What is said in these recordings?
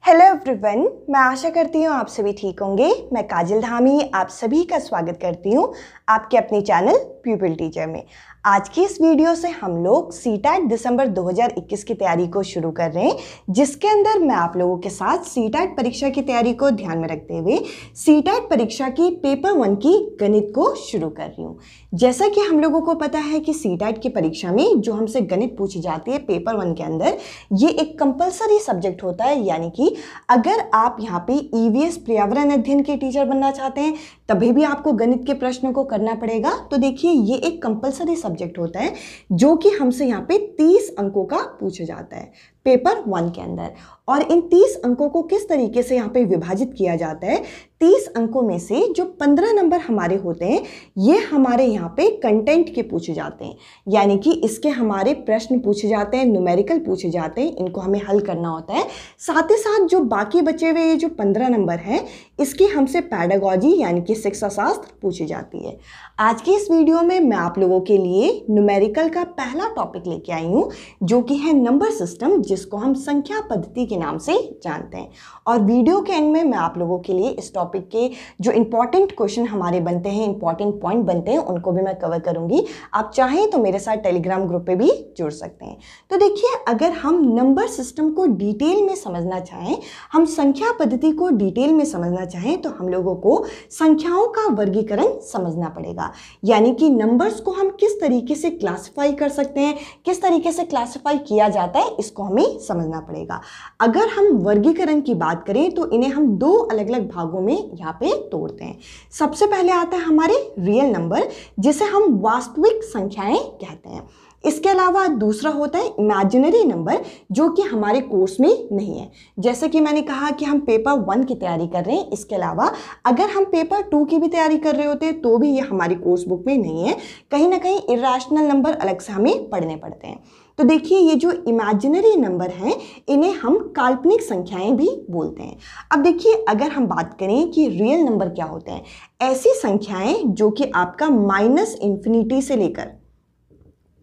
Hello everyone, मैं आशा करती हूँ आप सभी ठीक होंगे। मैं काजल धामी आप सभी का स्वागत करती हूँ आपके अपने चैनल प्यूपिल टीचर में। आज की इस वीडियो से हम लोग सीटैट दिसंबर 2021 की तैयारी को शुरू कर रहे हैं, जिसके अंदर मैं आप लोगों के साथ सीटैट परीक्षा की तैयारी को ध्यान में रखते हुए सीटैट परीक्षा की पेपर 1 की गणित को शुरू कर रही हूँ। जैसा कि हम लोगों को पता है कि सीटैट की परीक्षा में जो हमसे गणित पूछी जाती है पेपर 1 के अंदर, ये एक कंपलसरी सब्जेक्ट होता है। यानी कि अगर आप यहाँ पे ईवीएस पर्यावरण अध्ययन के टीचर बनना चाहते हैं तभी भी आपको गणित के प्रश्नों को करना पड़ेगा। तो देखिए, ये एक कंपलसरी सब्जेक्ट होता है जो कि हमसे यहाँ पे 30 अंकों का पूछा जाता है पेपर 1 के अंदर। और इन 30 अंकों को किस तरीके से यहाँ पे विभाजित किया जाता है, 30 अंकों में से जो 15 नंबर हमारे होते हैं ये हमारे यहाँ पे कंटेंट के पूछे जाते हैं। यानी कि इसके हमारे प्रश्न पूछे जाते हैं, न्यूमेरिकल पूछे जाते हैं, इनको हमें हल करना होता है। साथ ही साथ जो बाकी बचे हुए ये जो 15 नंबर हैं इसकी हमसे पैडागॉजी यानी कि शिक्षा शास्त्र पूछी जाती है। आज की इस वीडियो में मैं आप लोगों के लिए न्यूमेरिकल का पहला टॉपिक लेके आई हूँ, जो कि है नंबर सिस्टम, जिसको हम संख्या पद्धति के नाम से जानते हैं। और वीडियो के एंड में मैं आप लोगों के लिए इस टॉपिक के जो इंपॉर्टेंट क्वेश्चन हमारे बनते हैं, इंपॉर्टेंट पॉइंट बनते हैं, उनको भी मैं कवर करूंगी। आप चाहें तो मेरे साथ टेलीग्राम ग्रुप पे भी जुड़ सकते हैं। तो देखिए, अगर हम नंबर सिस्टम को डिटेल में समझना चाहें, हम संख्या पद्धति को डिटेल में समझना चाहें, तो हम लोगों को संख्याओं का वर्गीकरण समझना पड़ेगा। यानी कि नंबर्स को हम किस तरीके से क्लासिफाई कर सकते हैं, किस तरीके से क्लासिफाई किया जाता है, इसको हमें समझना पड़ेगा। अगर हम वर्गीकरण की बात करें तो इन्हें हम दो अलग अलग भागों में यहाँ पे तोड़ते हैं। सबसे पहले आता है हमारे रियल नंबर, जिसे हम वास्तविक संख्याएं कहते हैं। इसके अलावा दूसरा होता है इमेजिनरी नंबर, जो कि हमारे कोर्स में नहीं है। जैसे कि मैंने कहा कि हम पेपर 1 की तैयारी कर रहे हैं, इसके अलावा अगर हम पेपर 2 की भी तैयारी कर रहे होते तो भी ये हमारी कोर्स बुक में नहीं है। कहीं ना कहीं इरेशनल नंबर अलग से हमें पढ़ने पड़ते हैं। तो देखिए, ये जो इमेजिनरी नंबर हैं इन्हें हम काल्पनिक संख्याएं भी बोलते हैं। अब देखिए, अगर हम बात करें कि रियल नंबर क्या होते हैं, ऐसी संख्याएं जो कि आपका -इन्फिनिटी से लेकर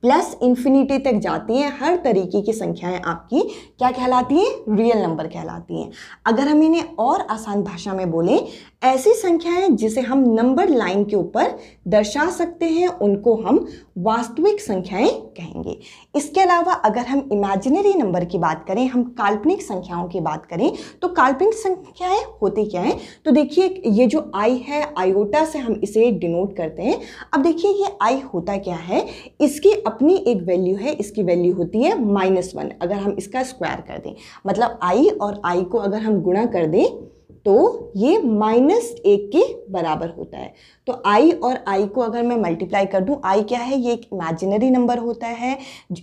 +इन्फिनिटी तक जाती हैं, हर तरीके की संख्याएं आपकी क्या कहलाती हैं, रियल नंबर कहलाती हैं। अगर हम इन्हें और आसान भाषा में बोलें, ऐसी संख्याएं जिसे हम नंबर लाइन के ऊपर दर्शा सकते हैं उनको हम वास्तविक संख्याएं कहेंगे। इसके अलावा अगर हम इमेजिनरी नंबर की बात करें, हम काल्पनिक संख्याओं की बात करें, तो काल्पनिक संख्याएं होती क्या हैं, तो देखिए ये जो आई है, आयोटा से हम इसे डिनोट करते हैं। अब देखिए, ये आई होता क्या है, इसकी अपनी एक वैल्यू है, इसकी वैल्यू होती है -1। अगर हम इसका स्क्वायर कर दें, मतलब आई और आई को अगर हम गुणा कर दें तो ये -1 के बराबर होता है। तो आई और आई को अगर मैं मल्टीप्लाई कर दूं, आई क्या है, ये एक इमेजिनरी नंबर होता है,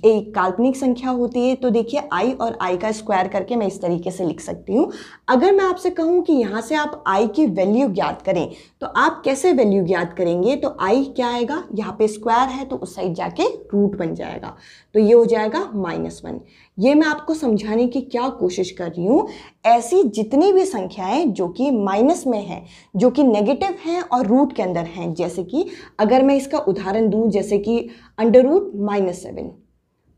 एक काल्पनिक संख्या होती है। तो देखिए, आई और आई का स्क्वायर करके मैं इस तरीके से लिख सकती हूँ। अगर मैं आपसे कहूँ कि यहाँ से आप आई की वैल्यू ज्ञात करें, तो आप कैसे वैल्यू ज्ञात करेंगे, तो आई क्या आएगा, यहाँ पे स्क्वायर है तो उस साइड जाके रूट बन जाएगा, तो ये हो जाएगा -1। ये मैं आपको समझाने की क्या कोशिश कर रही हूँ, ऐसी जितनी भी संख्याएं जो कि माइनस में है, जो कि नेगेटिव हैं और रूट के अंदर हैं, जैसे कि अगर मैं इसका उदाहरण दूं, जैसे कि √-7,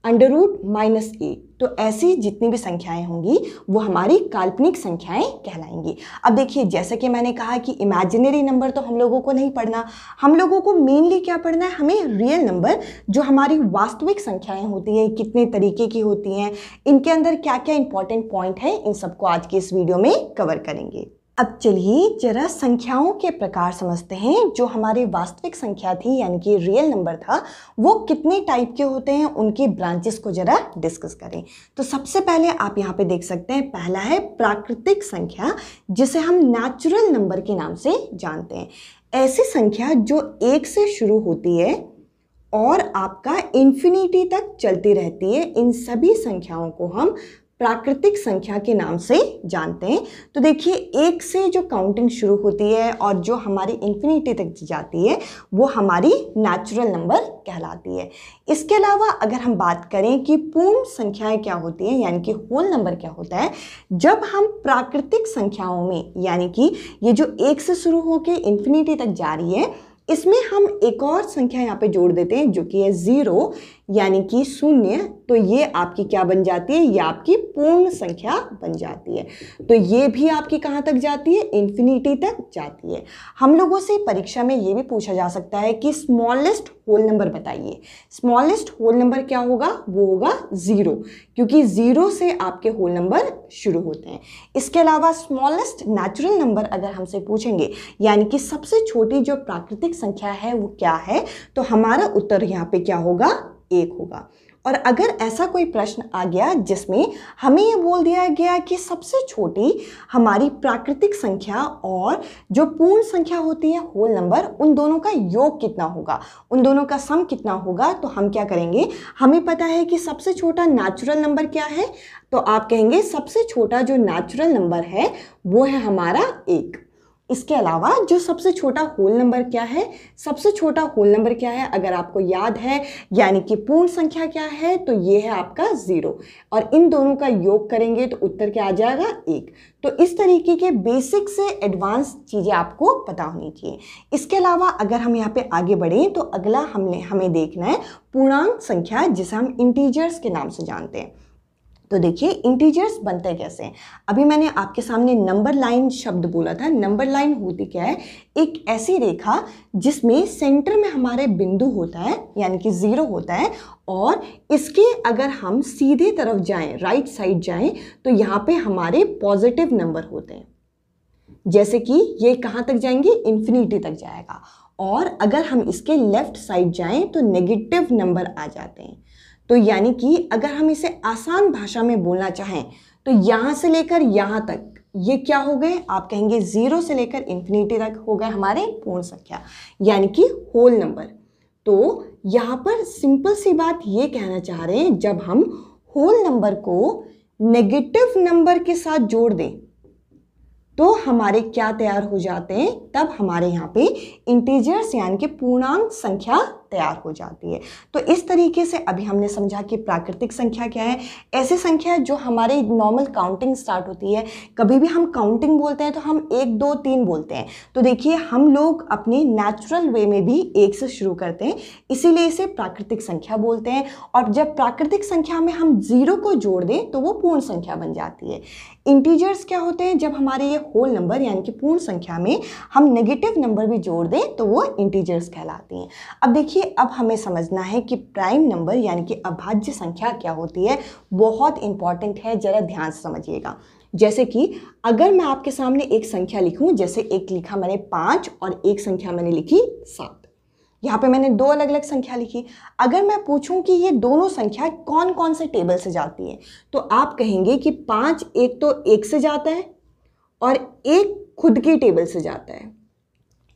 √-8, तो ऐसी जितनी भी संख्याएं होंगी वो हमारी काल्पनिक संख्याएं कहलाएंगी। अब देखिए, जैसे कि मैंने कहा कि इमेजिनरी नंबर तो हम लोगों को नहीं पढ़ना, हम लोगों को मेनली क्या पढ़ना है, हमें रियल नंबर, जो हमारी वास्तविक संख्याएं होती हैं, कितने तरीके की होती हैं, इनके अंदर क्या क्या इंपॉर्टेंट पॉइंट है, इन सबको आज के इस वीडियो में कवर करेंगे। अब चलिए जरा संख्याओं के प्रकार समझते हैं। जो हमारी वास्तविक संख्या थी यानी कि रियल नंबर था, वो कितने टाइप के होते हैं, उनकी ब्रांचेस को जरा डिस्कस करें। तो सबसे पहले आप यहाँ पे देख सकते हैं, पहला है प्राकृतिक संख्या, जिसे हम नेचुरल नंबर के नाम से जानते हैं। ऐसी संख्या जो 1 से शुरू होती है और आपका इन्फिनिटी तक चलती रहती है, इन सभी संख्याओं को हम प्राकृतिक संख्या के नाम से जानते हैं। तो देखिए, 1 से जो काउंटिंग शुरू होती है और जो हमारी इन्फिनिटी तक जाती है वो हमारी नेचुरल नंबर कहलाती है। इसके अलावा अगर हम बात करें कि पूर्ण संख्याएं क्या होती हैं, यानी कि होल नंबर क्या होता है, जब हम प्राकृतिक संख्याओं में, यानी कि ये जो 1 से शुरू होकर इन्फिनिटी तक जा रही है, इसमें हम एक और संख्या यहाँ पे जोड़ देते हैं जो कि है 0, यानी कि 0, तो ये आपकी क्या बन जाती है, ये आपकी पूर्ण संख्या बन जाती है। तो ये भी आपकी कहाँ तक जाती है, इन्फिनिटी तक जाती है। हम लोगों से परीक्षा में ये भी पूछा जा सकता है कि स्मॉलेस्ट होल नंबर बताइए। स्मॉलेस्ट होल नंबर क्या होगा, वो होगा 0, क्योंकि 0 से आपके होल नंबर शुरू होते हैं। इसके अलावा स्मॉलेस्ट नेचुरल नंबर अगर हमसे पूछेंगे, यानी कि सबसे छोटी जो प्राकृतिक संख्या है वो क्या है, तो हमारा उत्तर यहाँ पे क्या होगा, 1 होगा। और अगर ऐसा कोई प्रश्न आ गया जिसमें हमें ये बोल दिया गया कि सबसे छोटी हमारी प्राकृतिक संख्या और जो पूर्ण संख्या होती है होल नंबर, उन दोनों का योग कितना होगा, उन दोनों का सम कितना होगा, तो हम क्या करेंगे, हमें पता है कि सबसे छोटा नेचुरल नंबर क्या है, तो आप कहेंगे सबसे छोटा जो नेचुरल नंबर है वो है हमारा 1। इसके अलावा जो सबसे छोटा होल नंबर क्या है, सबसे छोटा होल नंबर क्या है अगर आपको याद है, यानी कि पूर्ण संख्या क्या है, तो ये है आपका 0, और इन दोनों का योग करेंगे तो उत्तर क्या आ जाएगा, 1। तो इस तरीके के बेसिक से एडवांस चीज़ें आपको पता होनी चाहिए। इसके अलावा अगर हम यहाँ पे आगे बढ़ें तो अगला हमें देखना है पूर्णांक संख्या, जिसे हम इंटीजर्स के नाम से जानते हैं। तो देखिए इंटीजर्स बनते कैसे हैं। अभी मैंने आपके सामने नंबर लाइन शब्द बोला था। नंबर लाइन होती क्या है, एक ऐसी रेखा जिसमें सेंटर में हमारे बिंदु होता है, यानी कि 0 होता है, और इसके अगर हम सीधे तरफ जाएं, राइट साइड जाएं, तो यहाँ पे हमारे पॉजिटिव नंबर होते हैं, जैसे कि ये कहाँ तक जाएंगे, इन्फिनिटी तक जाएगा। और अगर हम इसके लेफ्ट साइड जाएं तो नेगेटिव नंबर आ जाते हैं। तो यानी कि अगर हम इसे आसान भाषा में बोलना चाहें तो यहाँ से लेकर यहाँ तक ये क्या हो गए, आप कहेंगे 0 से लेकर इन्फिनिटी तक हो गए हमारे पूर्ण संख्या, यानी कि होल नंबर। तो यहाँ पर सिंपल सी बात ये कहना चाह रहे हैं, जब हम होल नंबर को नेगेटिव नंबर के साथ जोड़ दें तो हमारे क्या तैयार हो जाते हैं, तब हमारे यहाँ पे इंटीजर्स यानी कि पूर्णांक संख्या तैयार हो जाती है। तो इस तरीके से अभी हमने समझा कि प्राकृतिक संख्या क्या है, ऐसी संख्या जो हमारे नॉर्मल काउंटिंग स्टार्ट होती है। कभी भी हम काउंटिंग बोलते हैं तो हम 1 2 3 बोलते हैं, तो देखिए हम लोग अपने नेचुरल वे में भी 1 से शुरू करते हैं, इसीलिए इसे प्राकृतिक संख्या बोलते हैं। और जब प्राकृतिक संख्या में हम 0 को जोड़ दें तो वो पूर्ण संख्या बन जाती है। इंटीजर्स क्या होते हैं, जब हमारे ये होल नंबर यानी कि पूर्ण संख्या में हम नेगेटिव नंबर भी जोड़ दें तो वो इंटीजर्स कहलाती हैं। अब देखिए, अब हमें समझना है कि प्राइम नंबर यानी कि अभाज्य संख्या क्या होती है, बहुत इंपॉर्टेंट है, जरा ध्यान से समझिएगा। जैसे कि अगर मैं आपके सामने एक संख्या लिखूं, जैसे एक लिखा मैंने 5 और एक संख्या मैंने लिखी 7, यहाँ पे मैंने 2 अलग अलग संख्या लिखी। अगर मैं पूछूं कि ये दोनों संख्या कौन कौन से टेबल से जाती है, तो आप कहेंगे कि 5 एक तो 1 से जाता है और एक खुद की टेबल से जाता है।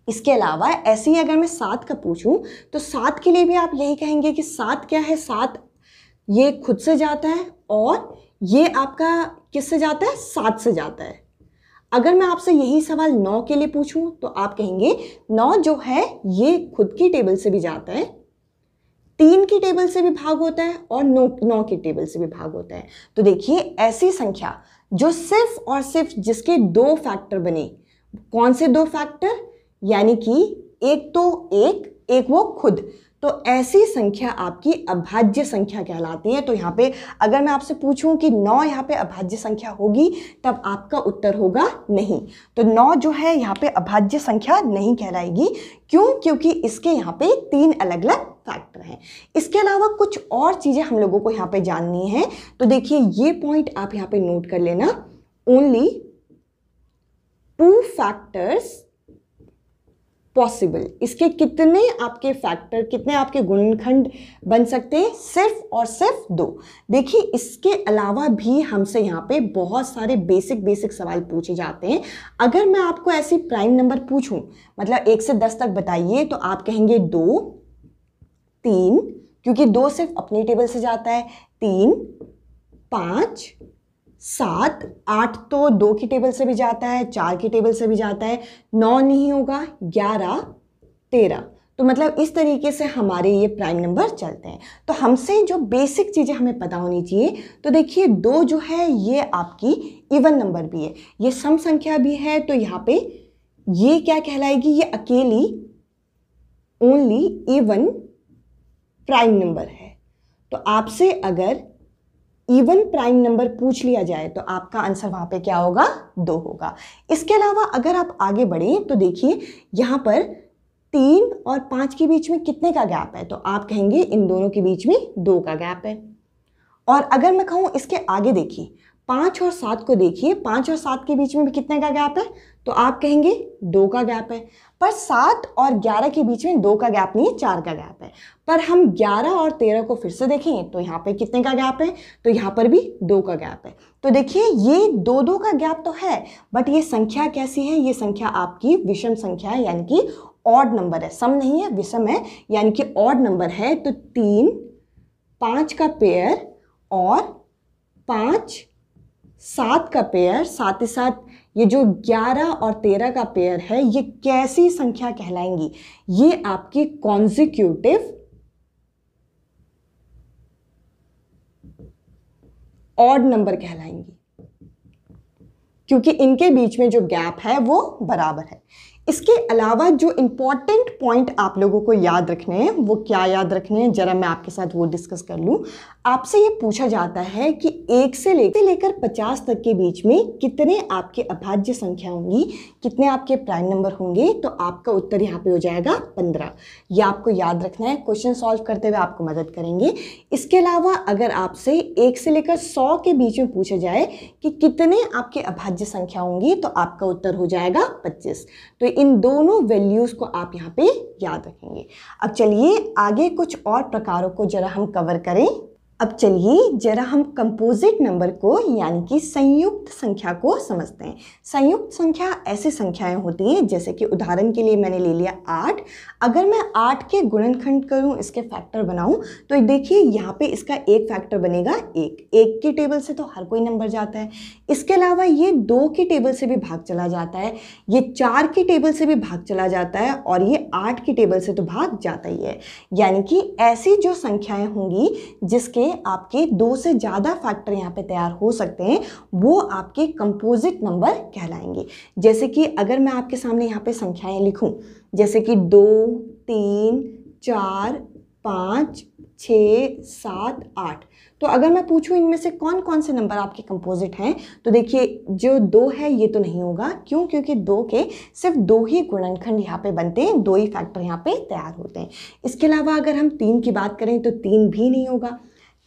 इसके अलावा ऐसे ही अगर मैं 7 का पूछूं तो 7 के लिए भी आप यही कहेंगे कि 7 क्या है, 7 ये खुद से जाता है और ये आपका किससे जाता है, 7 से जाता है। अगर मैं आपसे यही सवाल 9 के लिए पूछूं तो आप कहेंगे 9 जो है ये खुद की टेबल से भी जाता है, 3 की टेबल से भी भाग होता है और 9 की टेबल से भी भाग होता है। तो देखिए ऐसी संख्या जो सिर्फ और सिर्फ जिसके 2 फैक्टर बने, कौन से 2 फैक्टर, यानी कि एक तो एक वो खुद, तो ऐसी संख्या आपकी अभाज्य संख्या कहलाती है। तो यहाँ पे अगर मैं आपसे पूछूं कि 9 यहाँ पे अभाज्य संख्या होगी, तब आपका उत्तर होगा नहीं। तो 9 जो है यहाँ पे अभाज्य संख्या नहीं कहलाएगी। क्यों? क्योंकि इसके यहाँ पे 3 अलग अलग फैक्टर हैं। इसके अलावा कुछ और चीज़ें हम लोगों को यहाँ पे जाननी है। तो देखिए ये पॉइंट आप यहाँ पे नोट कर लेना, ओनली 2 फैक्टर्स पॉसिबल। इसके कितने आपके फैक्टर, कितने आपके गुणनखंड बन सकते हैं, सिर्फ और सिर्फ 2। देखिए इसके अलावा भी हमसे यहाँ पे बहुत सारे बेसिक सवाल पूछे जाते हैं। अगर मैं आपको ऐसी प्राइम नंबर पूछूं, मतलब 1 से 10 तक बताइए, तो आप कहेंगे 2 3, क्योंकि 2 सिर्फ अपनी टेबल से जाता है, 3 5 7 8 तो 2 की टेबल से भी जाता है, 4 की टेबल से भी जाता है, 9 नहीं होगा, 11 13। तो मतलब इस तरीके से हमारे ये प्राइम नंबर चलते हैं। तो हमसे जो बेसिक चीज़ें हमें पता होनी चाहिए, तो देखिए 2 जो है ये आपकी इवन नंबर भी है, ये सम संख्या भी है। तो यहाँ पे ये क्या कहलाएगी, ये अकेली ओनली इवन प्राइम नंबर है। तो आपसे अगर इवन प्राइम नंबर पूछ लिया जाए तो आपका आंसर वहां पे क्या होगा, 2 होगा। इसके अलावा अगर आप आगे बढ़े तो देखिए यहाँ पर 3 और 5 के बीच में कितने का गैप है, तो आप कहेंगे इन दोनों के बीच में 2 का गैप है। और अगर मैं कहूँ इसके आगे देखिए 5 और 7 को देखिए, 5 और 7 के बीच में भी कितने का गैप है, तो आप कहेंगे 2 का गैप है। पर 7 और 11 के बीच में 2 का गैप नहीं है, 4 का गैप है। पर हम 11 और 13 को फिर से देखें तो यहाँ पे कितने का गैप है, तो यहाँ पर भी 2 का गैप है। तो देखिए ये 2 का गैप तो है, बट ये संख्या कैसी है, ये संख्या आपकी विषम संख्या है, यानी कि ऑड नंबर है, सम नहीं है, विषम है, यानी कि ऑड नंबर है। तो 3 5 का पेयर और 5 7 का पेयर, साथ ही साथ ये जो 11 और 13 का पेयर है, ये कैसी संख्या कहलाएंगी, ये आपकी कॉन्जिक्यूटिव ऑड नंबर कहलाएंगी, क्योंकि इनके बीच में जो गैप है वो बराबर है। इसके अलावा जो इंपॉर्टेंट पॉइंट आप लोगों को याद रखने हैं, वो क्या याद रखने हैं, जरा मैं आपके साथ वो डिस्कस कर लूं। आपसे ये पूछा जाता है कि 1 से लेकर 50 तक के बीच में कितने आपके अभाज्य संख्या होंगी, कितने आपके प्राइम नंबर होंगे, तो आपका उत्तर यहाँ पे हो जाएगा 15। ये आपको याद रखना है, क्वेश्चन सॉल्व करते हुए आपको मदद करेंगे। इसके अलावा अगर आपसे 1 से लेकर 100 के बीच में पूछा जाए कि कितने आपके अभाज्य संख्या होंगी, तो आपका उत्तर हो जाएगा 25। तो इन दोनों वैल्यूज को आप यहाँ पे याद रखेंगे। अब चलिए आगे कुछ और प्रकारों को जरा हम कवर करें। अब चलिए जरा हम कंपोजिट नंबर को यानी कि संयुक्त संख्या को समझते हैं। संयुक्त संख्या ऐसी संख्याएं होती हैं, जैसे कि उदाहरण के लिए मैंने ले लिया 8। अगर मैं 8 के गुणनखंड करूं, इसके फैक्टर बनाऊं, तो देखिए यहाँ पे इसका एक फैक्टर बनेगा 1 की टेबल से तो हर कोई नंबर जाता है। इसके अलावा ये 2 की टेबल से भी भाग चला जाता है, ये 4 की टेबल से भी भाग चला जाता है, और ये 8 की टेबल से तो भाग जाता ही है। यानी कि ऐसी जो संख्याएं होंगी जिसके आपके 2 से ज़्यादा फैक्टर यहाँ पे तैयार हो सकते हैं, वो आपके कंपोजिट नंबर कहलाएंगे। जैसे कि अगर मैं आपके सामने यहाँ पे संख्याएं लिखूं, जैसे कि 2 3 4 5 6 7 8, तो अगर मैं पूछूं इनमें से कौन कौन से नंबर आपके कंपोजिट हैं, तो देखिए जो 2 है ये तो नहीं होगा। क्यों? क्योंकि 2 के सिर्फ 2 ही गुणनखंड यहाँ पे बनते हैं, 2 ही फैक्टर यहाँ पे तैयार होते हैं। इसके अलावा अगर हम 3 की बात करें तो 3 भी नहीं होगा।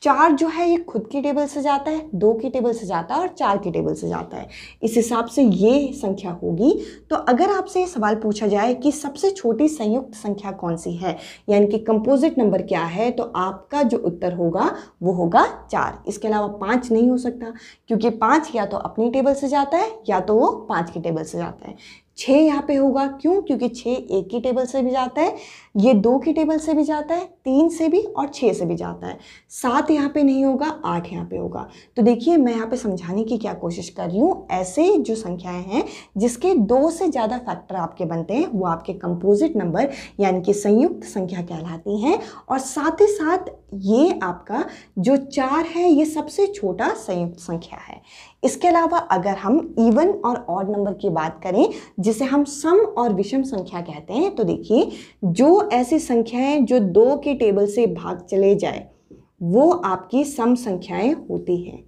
4 जो है ये खुद की टेबल से जाता है, 2 की टेबल से जाता है और 4 की टेबल से जाता है। इस हिसाब से ये संख्या होगी। तो अगर आपसे ये सवाल पूछा जाए कि सबसे छोटी संयुक्त संख्या कौन सी है, यानी कि कंपोजिट नंबर क्या है, तो आपका जो उत्तर होगा वो होगा 4। इसके अलावा 5 नहीं हो सकता, क्योंकि 5 या तो अपनी टेबल से जाता है या तो वो 5 की टेबल से जाता है। 6 यहाँ पे होगा, क्यों? क्योंकि 6 1 की टेबल से भी जाता है, ये 2 की टेबल से भी जाता है, 3 से भी और 6 से भी जाता है। 7 यहाँ पे नहीं होगा, 8 यहाँ पे होगा। तो देखिए मैं यहाँ पे समझाने की क्या कोशिश कर रही हूँ, ऐसे जो संख्याएं हैं जिसके 2 से ज़्यादा फैक्टर आपके बनते हैं, वो आपके कंपोजिट नंबर यानी कि संयुक्त संख्या कहलाती हैं। और साथ ही साथ ये आपका जो 4 है ये सबसे छोटा संयुक्त संख्या है। इसके अलावा अगर हम इवन और ऑड नंबर की बात करें, जिसे हम सम और विषम संख्या कहते हैं, तो देखिए जो ऐसी संख्याएं जो 2 की टेबल से भाग चले जाए, वो आपकी सम संख्याएं होती हैं।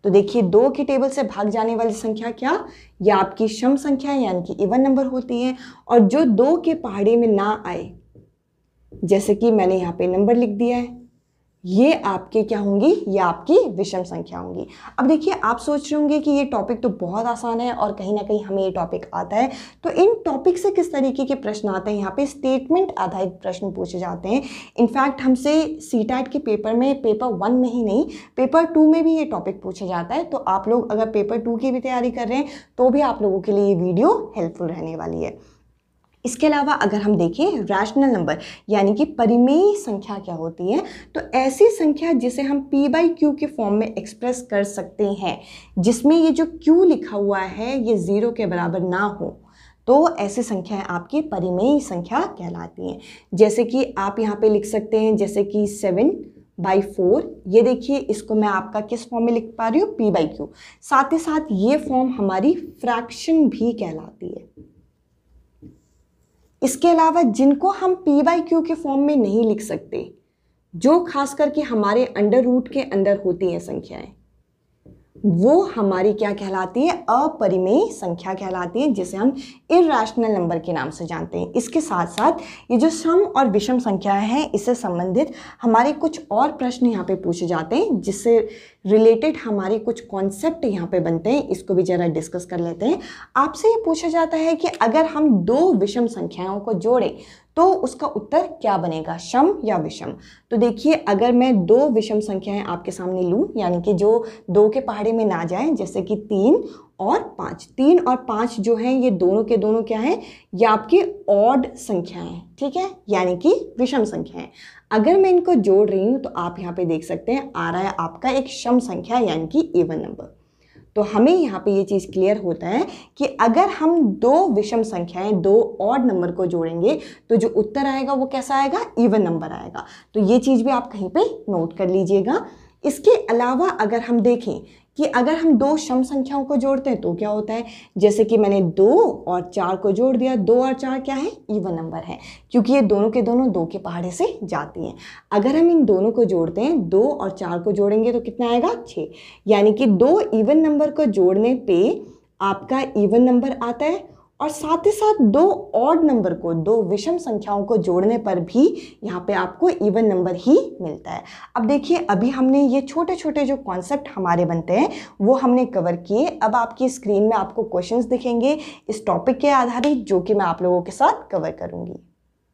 तो देखिए 2 की टेबल से भाग जाने वाली संख्या क्या, या आपकी सम संख्या यानी कि इवन नंबर होती है। और जो 2 के पहाड़े में ना आए, जैसे कि मैंने यहाँ पे नंबर लिख दिया है, ये आपके क्या होंगी, ये आपकी विषम संख्या होंगी। अब देखिए आप सोच रहे होंगे कि ये टॉपिक तो बहुत आसान है और कहीं ना कहीं हमें ये टॉपिक आता है, तो इन टॉपिक से किस तरीके के प्रश्न आते हैं। यहाँ पे स्टेटमेंट आधारित प्रश्न पूछे जाते हैं। इनफैक्ट हमसे सीटेट के पेपर में, पेपर 1 में ही नहीं, पेपर 2 में भी ये टॉपिक पूछा जाता है। तो आप लोग अगर पेपर 2 की भी तैयारी कर रहे हैं तो भी आप लोगों के लिए ये वीडियो हेल्पफुल रहने वाली है। इसके अलावा अगर हम देखें रैशनल नंबर यानी कि परिमेय संख्या क्या होती है, तो ऐसी संख्या जिसे हम p/q के फॉर्म में एक्सप्रेस कर सकते हैं, जिसमें ये जो q लिखा हुआ है ये 0 के बराबर ना हो, तो ऐसी संख्याएं आपकी परिमेय संख्या कहलाती हैं। जैसे कि आप यहाँ पे लिख सकते हैं, जैसे कि 7/4, ये देखिए इसको मैं आपका किस फॉर्म में लिख पा रही हूँ, p/q। साथ ही साथ ये फॉर्म हमारी फ्रैक्शन भी कहलाती है। इसके अलावा जिनको हम p/q के फॉर्म में नहीं लिख सकते, जो खास करके हमारे अंडर रूट के अंदर होती हैं संख्याएं, वो हमारी क्या कहलाती है, अपरिमेय संख्या कहलाती है, जिसे हम इर्रेशनल नंबर के नाम से जानते हैं। इसके साथ साथ ये जो सम और विषम संख्या है, इससे संबंधित हमारे कुछ और प्रश्न यहाँ पे पूछे जाते हैं, जिससे रिलेटेड हमारे कुछ कॉन्सेप्ट यहाँ पे बनते हैं। इसको भी जरा डिस्कस कर लेते हैं। आपसे ये पूछा जाता है कि अगर हम दो विषम संख्याओं को जोड़ें तो उसका उत्तर क्या बनेगा, सम या विषम। तो देखिए, अगर मैं दो विषम संख्याएं आपके सामने लूं, यानी कि जो दो के पहाड़े में ना जाएं, जैसे कि 3 और 5, 3 और 5 जो हैं ये दोनों के दोनों क्या हैं, ये आपके ऑड संख्याएं, ठीक है, यानी कि विषम संख्याएं। अगर मैं इनको जोड़ रही हूं तो आप यहाँ पे देख सकते हैं आ रहा है आपका एक सम संख्या, यानी कि इवन नंबर। तो हमें यहाँ पे ये चीज़ क्लियर होता है कि अगर हम दो विषम संख्याएं, दो ऑड नंबर को जोड़ेंगे तो जो उत्तर आएगा वो कैसा आएगा, इवन नंबर आएगा। तो ये चीज़ भी आप कहीं पे नोट कर लीजिएगा। इसके अलावा अगर हम देखें कि अगर हम दो सम संख्याओं को जोड़ते हैं तो क्या होता है, जैसे कि मैंने 2 और 4 को जोड़ दिया, 2 और 4 क्या है, इवन नंबर है, क्योंकि ये दोनों के दोनों 2 के पहाड़े से जाती हैं। अगर हम इन दोनों को जोड़ते हैं, 2 और 4 को जोड़ेंगे तो कितना आएगा, 6, यानी कि 2 इवन नंबर को जोड़ने पे आपका इवन नंबर आता है, और साथ ही साथ दो ऑड नंबर को, दो विषम संख्याओं को जोड़ने पर भी यहाँ पे आपको इवन नंबर ही मिलता है। अब देखिए, अभी हमने ये छोटे छोटे जो कॉन्सेप्ट हमारे बनते हैं वो हमने कवर किए। अब आपकी स्क्रीन में आपको क्वेश्चंस दिखेंगे इस टॉपिक के आधारित, जो कि मैं आप लोगों के साथ कवर करूंगी।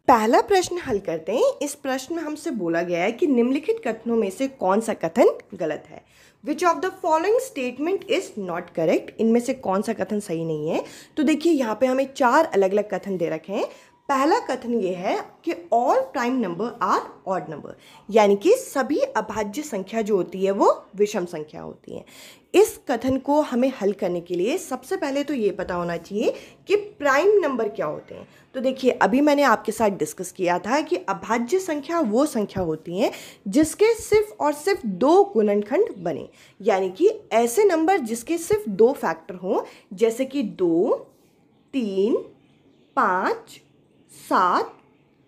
पहला प्रश्न हल करते हैं। इस प्रश्न में हमसे बोला गया है कि निम्नलिखित कथनों में से कौन सा कथन गलत है। Which of the following statement is not correct? इनमें से कौन सा कथन सही नहीं है। तो देखिए, यहाँ पे हमें 4 अलग अलग कथन दे रखे हैं। पहला कथन ये है कि all prime number are odd number, यानी कि सभी अभाज्य संख्या जो होती है वो विषम संख्या होती है। इस कथन को हमें हल करने के लिए सबसे पहले तो ये पता होना चाहिए कि प्राइम नंबर क्या होते हैं। तो देखिए, अभी मैंने आपके साथ डिस्कस किया था कि अभाज्य संख्या वो संख्या होती हैं जिसके सिर्फ और सिर्फ 2 गुणनखंड बने, यानी कि ऐसे नंबर जिसके सिर्फ 2 फैक्टर हों, जैसे कि 2, 3, 5, 7,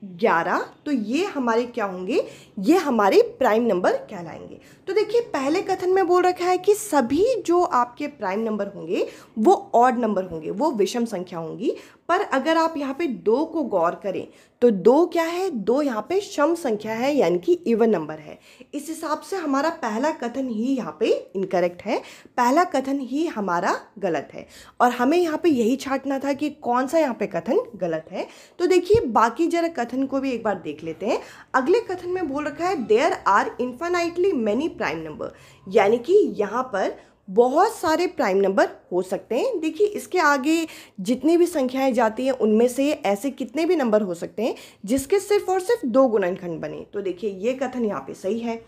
11। तो ये हमारे क्या होंगे, ये हमारे प्राइम नंबर कहलाएंगे। तो देखिए, पहले कथन में बोल रखा है कि सभी जो आपके प्राइम नंबर होंगे वो ऑड नंबर होंगे, वो विषम संख्या होंगी। पर अगर आप यहाँ पे 2 को गौर करें तो 2 क्या है, 2 यहाँ पे सम संख्या है, यानी कि इवन नंबर है। इस हिसाब से हमारा पहला कथन ही यहाँ पे इनकरेक्ट है, पहला कथन ही हमारा गलत है। और हमें यहाँ पे यही छांटना था कि कौन सा यहाँ पे कथन गलत है। तो देखिए, बाकी जरा कथन को भी एक बार देख लेते हैं। अगले कथन में बोल रखा है there are infinitely many prime number, यानी कि यहाँ पर बहुत सारे प्राइम नंबर हो सकते हैं। देखिए, इसके आगे जितनी भी संख्याएं जाती हैं उनमें से ऐसे कितने भी नंबर हो सकते हैं जिसके सिर्फ और सिर्फ 2 गुणनखंड बने। तो देखिए, ये कथन यहाँ पे सही है।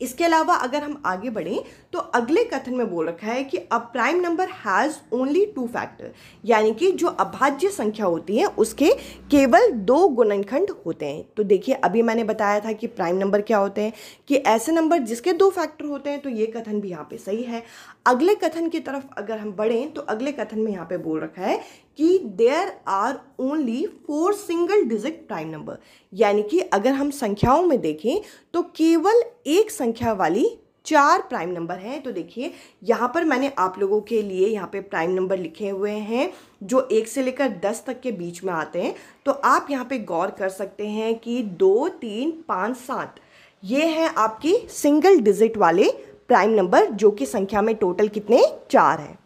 इसके अलावा अगर हम आगे बढ़ें तो अगले कथन में बोल रखा है कि a prime number has only 2 factor, यानी कि जो अभाज्य संख्या होती है उसके केवल 2 गुणनखंड होते हैं। तो देखिए, अभी मैंने बताया था कि प्राइम नंबर क्या होते हैं, कि ऐसे नंबर जिसके 2 फैक्टर होते हैं। तो ये कथन भी यहाँ पे सही है। अगले कथन की तरफ अगर हम बढ़ें तो अगले कथन में यहाँ पे बोल रखा है कि there are only 4 single digit prime number, यानी कि अगर हम संख्याओं में देखें तो केवल एक संख्या वाली 4 प्राइम नंबर हैं। तो देखिए, यहाँ पर मैंने आप लोगों के लिए यहाँ पे प्राइम नंबर लिखे हुए हैं जो 1 से लेकर 10 तक के बीच में आते हैं। तो आप यहाँ पे गौर कर सकते हैं कि 2, 3, 5, 7 ये हैं आपके सिंगल डिजिट वाले प्राइम नंबर, जो कि संख्या में टोटल कितने, 4 है।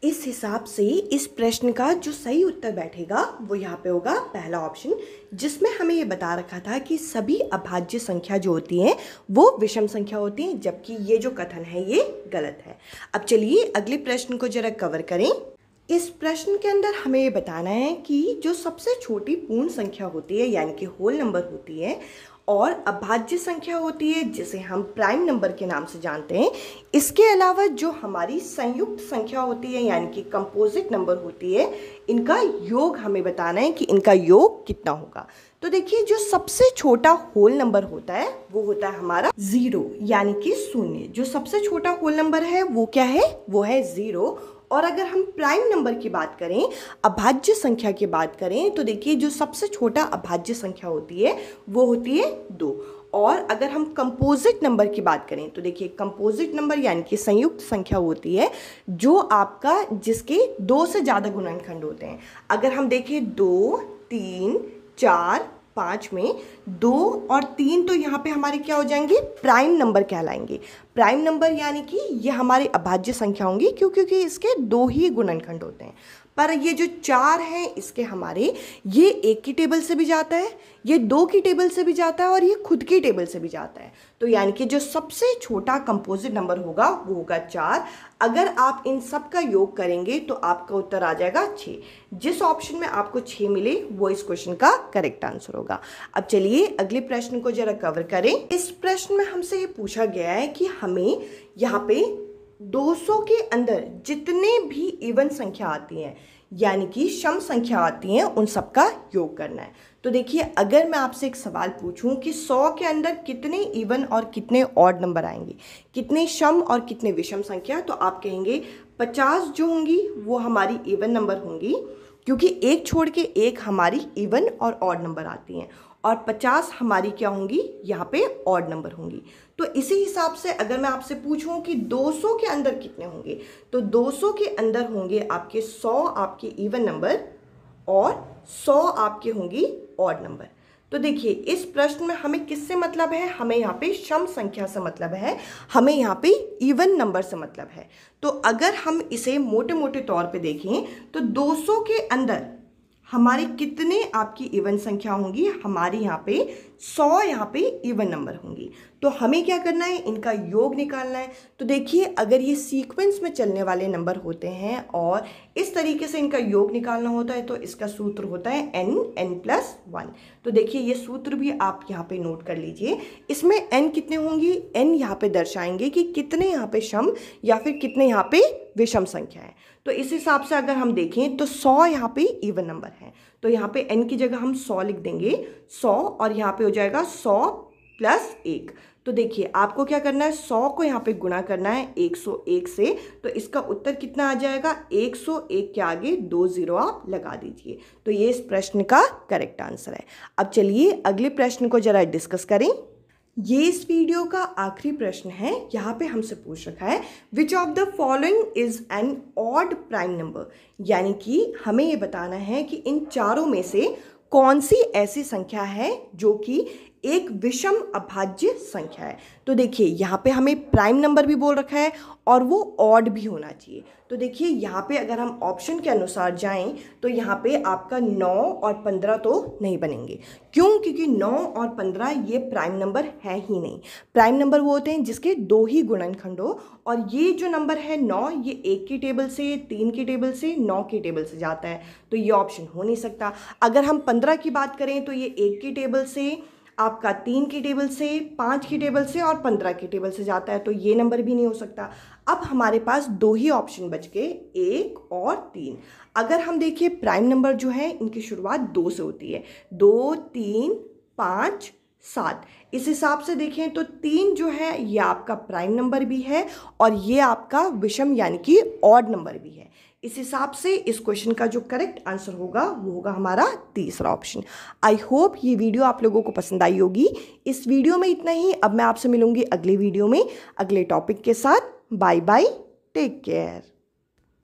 इस हिसाब से इस प्रश्न का जो सही उत्तर बैठेगा वो यहाँ पे होगा पहला ऑप्शन, जिसमें हमें ये बता रखा था कि सभी अभाज्य संख्या जो होती हैं वो विषम संख्या होती हैं, जबकि ये जो कथन है ये गलत है। अब चलिए अगले प्रश्न को जरा कवर करें। इस प्रश्न के अंदर हमें ये बताना है कि जो सबसे छोटी पूर्ण संख्या होती है, यानी कि होल नंबर होती है, और अभाज्य संख्या होती है जिसे हम प्राइम नंबर के नाम से जानते हैं, इसके अलावा जो हमारी संयुक्त संख्या होती है यानी कि कंपोजिट नंबर होती है, इनका योग हमें बताना है कि इनका योग कितना होगा। तो देखिए, जो सबसे छोटा होल नंबर होता है वो होता है हमारा 0 यानी कि 0। जो सबसे छोटा होल नंबर है वो क्या है, वो है 0। और अगर हम प्राइम नंबर की बात करें, अभाज्य संख्या की बात करें, तो देखिए जो सबसे छोटा अभाज्य संख्या होती है वो होती है 2। और अगर हम कंपोजिट नंबर की बात करें तो देखिए कंपोजिट नंबर यानी कि संयुक्त संख्या होती है जो आपका जिसके 2 से ज़्यादा गुणनखंड होते हैं। अगर हम देखें 2, 3, 4, 5 में 2 और 3 तो यहाँ पे हमारे क्या हो जाएंगे, प्राइम नंबर कहलाएंगे। प्राइम नंबर यानी कि ये हमारे अभाज्य संख्या होंगी क्योंकि इसके 2 ही गुणनखंड होते हैं। पर ये जो 4 है इसके हमारे ये 1 की टेबल से भी जाता है, ये 2 की टेबल से भी जाता है और ये खुद की टेबल से भी जाता है। तो यानी कि जो सबसे छोटा कंपोजिट नंबर होगा वो होगा 4। अगर आप इन सब का योग करेंगे तो आपका उत्तर आ जाएगा 6। जिस ऑप्शन में आपको 6 मिले वो इस क्वेश्चन का करेक्ट आंसर होगा। अब चलिए अगले प्रश्न को जरा कवर करें। इस प्रश्न में हमसे ये पूछा गया है कि हमें यहाँ पे 200 के अंदर जितने भी इवन संख्या आती हैं यानी कि सम संख्या आती हैं उन सब का योग करना है। तो देखिए अगर मैं आपसे एक सवाल पूछूं कि 100 के अंदर कितने इवन और कितने ऑड नंबर आएंगे, कितने सम और कितने विषम संख्या, तो आप कहेंगे 50 जो होंगी वो हमारी इवन नंबर होंगी क्योंकि एक छोड़ के एक हमारी इवन और ऑड नंबर आती हैं और 50 हमारी क्या होंगी, यहाँ पे ऑड नंबर होंगी। तो इसी हिसाब से अगर मैं आपसे पूछूं कि 200 के अंदर कितने होंगे तो 200 के अंदर होंगे आपके 100 आपके इवन नंबर और 100 आपके होंगी ऑड नंबर। तो देखिए इस प्रश्न में हमें किससे मतलब है, हमें यहाँ पे सम संख्या से मतलब है, हमें यहाँ पे इवन नंबर से मतलब है। तो अगर हम इसे मोटे मोटे तौर पे देखें तो 200 के अंदर हमारे कितने आपकी इवन संख्या होंगी, हमारी यहाँ पे 100 यहाँ पे इवन नंबर होंगी। तो हमें क्या करना है, इनका योग निकालना है। तो देखिए अगर ये सीक्वेंस में चलने वाले नंबर होते हैं और इस तरीके से इनका योग निकालना होता है तो इसका सूत्र होता है n+1। तो देखिए ये सूत्र भी आप यहाँ पे नोट कर लीजिए। इसमें n कितने होंगी, n यहाँ पे दर्शाएंगे कि कितने यहाँ पे सम या फिर कितने यहाँ पे विषम संख्या है। तो इस हिसाब से अगर हम देखें तो 100 यहाँ पे इवन नंबर है तो यहाँ पे n की जगह हम 100 लिख देंगे 100 और यहाँ पे हो जाएगा 100 + 1। तो देखिए आपको क्या करना है, 100 को यहाँ पे गुणा करना है 101 से। तो इसका उत्तर कितना आ जाएगा, 101 के आगे 2 0 आप लगा दीजिए। तो ये इस प्रश्न का करेक्ट आंसर है। अब चलिए अगले प्रश्न को जरा डिस्कस करें। ये इस वीडियो का आखिरी प्रश्न है। यहाँ पे हमसे पूछ रखा है which of the following is an odd prime number, यानी कि हमें ये बताना है कि इन चारों में से कौन सी ऐसी संख्या है जो कि एक विषम अभाज्य संख्या है। तो देखिए यहाँ पे हमें प्राइम नंबर भी बोल रखा है और वो ऑड भी होना चाहिए। तो देखिए यहाँ पे अगर हम ऑप्शन के अनुसार जाएं तो यहाँ पे आपका 9 और 15 तो नहीं बनेंगे। क्यों, क्योंकि 9 और 15 ये प्राइम नंबर है ही नहीं। प्राइम नंबर वो होते हैं जिसके 2 ही गुणनखंड हो और ये जो नंबर है 9 ये 1 की टेबल से, 3 की टेबल से, 9 की टेबल से जाता है। तो ये ऑप्शन हो नहीं सकता। अगर हम 15 की बात करें तो ये 1 की टेबल से, आपका 3 की टेबल से, 5 की टेबल से और 15 की टेबल से जाता है। तो ये नंबर भी नहीं हो सकता। अब हमारे पास 2 ही ऑप्शन बच गए, 1 और 3। अगर हम देखिए प्राइम नंबर जो है इनकी शुरुआत 2 से होती है, 2, 3, 5, 7। इस हिसाब से देखें तो 3 जो है ये आपका प्राइम नंबर भी है और ये आपका विषम यानी कि ऑड नंबर भी है। इस हिसाब से इस क्वेश्चन का जो करेक्ट आंसर होगा वो होगा हमारा तीसरा ऑप्शन। आई होप ये वीडियो आप लोगों को पसंद आई होगी। इस वीडियो में इतना ही। अब मैं आपसे मिलूंगी अगले वीडियो में अगले टॉपिक के साथ। Bye bye, take care.